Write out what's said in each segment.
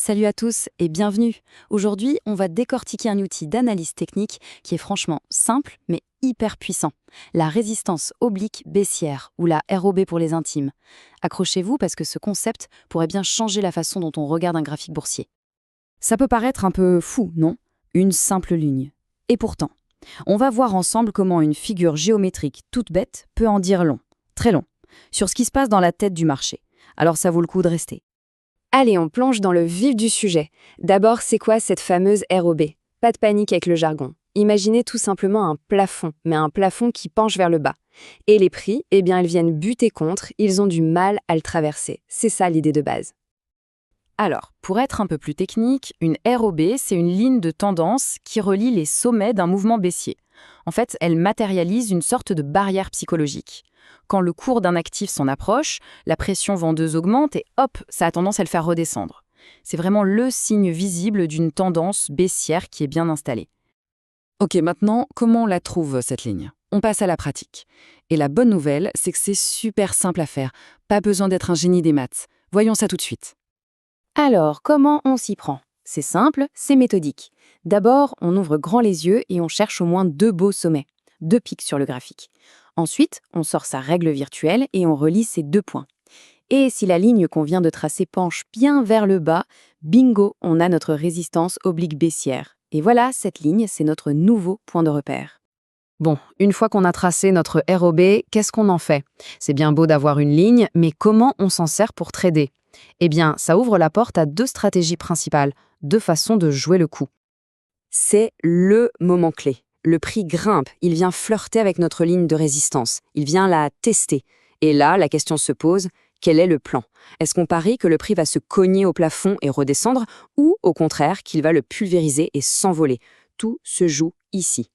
Salut à tous et bienvenue. Aujourd'hui, on va décortiquer un outil d'analyse technique qui est franchement simple mais hyper puissant. La résistance oblique baissière ou la ROB pour les intimes. Accrochez-vous parce que ce concept pourrait bien changer la façon dont on regarde un graphique boursier. Ça peut paraître un peu fou, non? Une simple ligne. Et pourtant, on va voir ensemble comment une figure géométrique toute bête peut en dire long, très long, sur ce qui se passe dans la tête du marché. Alors ça vaut le coup de rester. Allez, on plonge dans le vif du sujet. D'abord, c'est quoi cette fameuse ROB? Pas de panique avec le jargon. Imaginez tout simplement un plafond, mais un plafond qui penche vers le bas. Et les prix, eh bien, ils viennent buter contre, ils ont du mal à le traverser. C'est ça l'idée de base. Alors, pour être un peu plus technique, une ROB, c'est une ligne de tendance qui relie les sommets d'un mouvement baissier. En fait, elle matérialise une sorte de barrière psychologique. Quand le cours d'un actif s'en approche, la pression vendeuse augmente et hop, ça a tendance à le faire redescendre. C'est vraiment le signe visible d'une tendance baissière qui est bien installée. Ok, maintenant, comment on la trouve, cette ligne? On passe à la pratique. Et la bonne nouvelle, c'est que c'est super simple à faire. Pas besoin d'être un génie des maths. Voyons ça tout de suite. Alors, comment on s'y prend? C'est simple, c'est méthodique. D'abord, on ouvre grand les yeux et on cherche au moins deux beaux sommets, deux pics sur le graphique. Ensuite, on sort sa règle virtuelle et on relie ces deux points. Et si la ligne qu'on vient de tracer penche bien vers le bas, bingo, on a notre résistance oblique baissière. Et voilà, cette ligne, c'est notre nouveau point de repère. Bon, une fois qu'on a tracé notre ROB, qu'est-ce qu'on en fait? C'est bien beau d'avoir une ligne, mais comment on s'en sert pour trader? Eh bien, ça ouvre la porte à deux stratégies principales, deux façons de jouer le coup. C'est le moment clé. Le prix grimpe, il vient flirter avec notre ligne de résistance, il vient la tester. Et là, la question se pose, quel est le plan? Est-ce qu'on parie que le prix va se cogner au plafond et redescendre, ou au contraire qu'il va le pulvériser et s'envoler? Tout se joue ici.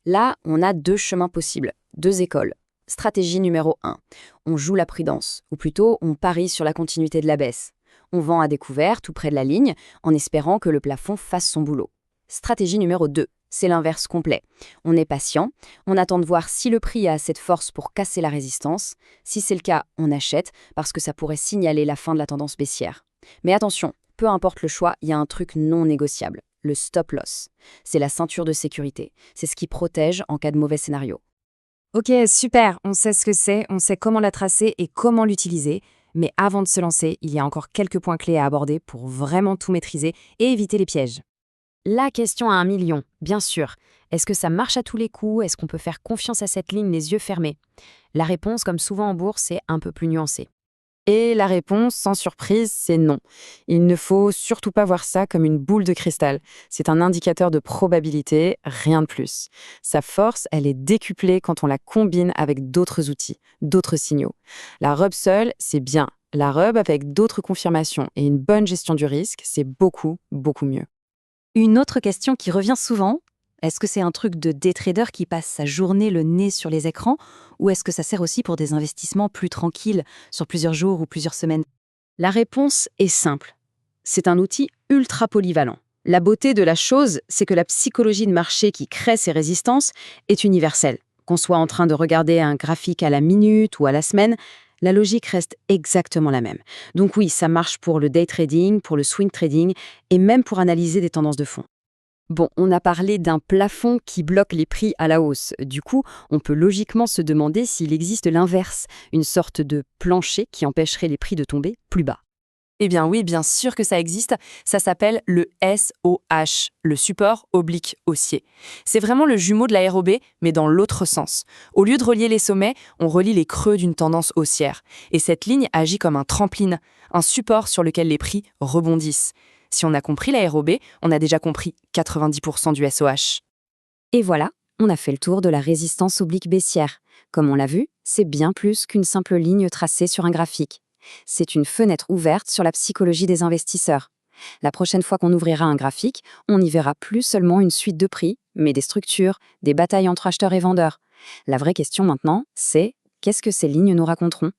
Là, on a deux chemins possibles, deux écoles. Stratégie numéro 1. On joue la prudence, ou plutôt on parie sur la continuité de la baisse. On vend à découvert tout près de la ligne, en espérant que le plafond fasse son boulot. Stratégie numéro 2. C'est l'inverse complet. On est patient, on attend de voir si le prix a assez de force pour casser la résistance. Si c'est le cas, on achète, parce que ça pourrait signaler la fin de la tendance baissière. Mais attention, peu importe le choix, il y a un truc non négociable, le stop loss. C'est la ceinture de sécurité, c'est ce qui protège en cas de mauvais scénario. Ok, super, on sait ce que c'est, on sait comment la tracer et comment l'utiliser. Mais avant de se lancer, il y a encore quelques points clés à aborder pour vraiment tout maîtriser et éviter les pièges. La question à 1 million, bien sûr. Est-ce que ça marche à tous les coups? Est-ce qu'on peut faire confiance à cette ligne les yeux fermés? La réponse, comme souvent en bourse, est un peu plus nuancée. Et la réponse, sans surprise, c'est non. Il ne faut surtout pas voir ça comme une boule de cristal. C'est un indicateur de probabilité, rien de plus. Sa force, elle est décuplée quand on la combine avec d'autres outils, d'autres signaux. La RUB seule, c'est bien. La RUB avec d'autres confirmations et une bonne gestion du risque, c'est beaucoup, beaucoup mieux. Une autre question qui revient souvent, est-ce que c'est un truc de day trader qui passe sa journée le nez sur les écrans ou est-ce que ça sert aussi pour des investissements plus tranquilles sur plusieurs jours ou plusieurs semaines? La réponse est simple. C'est un outil ultra polyvalent. La beauté de la chose, c'est que la psychologie de marché qui crée ces résistances est universelle. Qu'on soit en train de regarder un graphique à la minute ou à la semaine, la logique reste exactement la même. Donc oui, ça marche pour le day trading, pour le swing trading et même pour analyser des tendances de fond. Bon, on a parlé d'un plafond qui bloque les prix à la hausse. Du coup, on peut logiquement se demander s'il existe l'inverse, une sorte de plancher qui empêcherait les prix de tomber plus bas. Eh bien oui, bien sûr que ça existe. Ça s'appelle le SOH, le support oblique haussier. C'est vraiment le jumeau de la ROB, mais dans l'autre sens. Au lieu de relier les sommets, on relie les creux d'une tendance haussière. Et cette ligne agit comme un trampoline, un support sur lequel les prix rebondissent. Si on a compris la ROB, on a déjà compris 90% du SOH. Et voilà, on a fait le tour de la résistance oblique baissière. Comme on l'a vu, c'est bien plus qu'une simple ligne tracée sur un graphique. C'est une fenêtre ouverte sur la psychologie des investisseurs. La prochaine fois qu'on ouvrira un graphique, on n'y verra plus seulement une suite de prix, mais des structures, des batailles entre acheteurs et vendeurs. La vraie question maintenant, c'est qu'est-ce que ces lignes nous raconteront?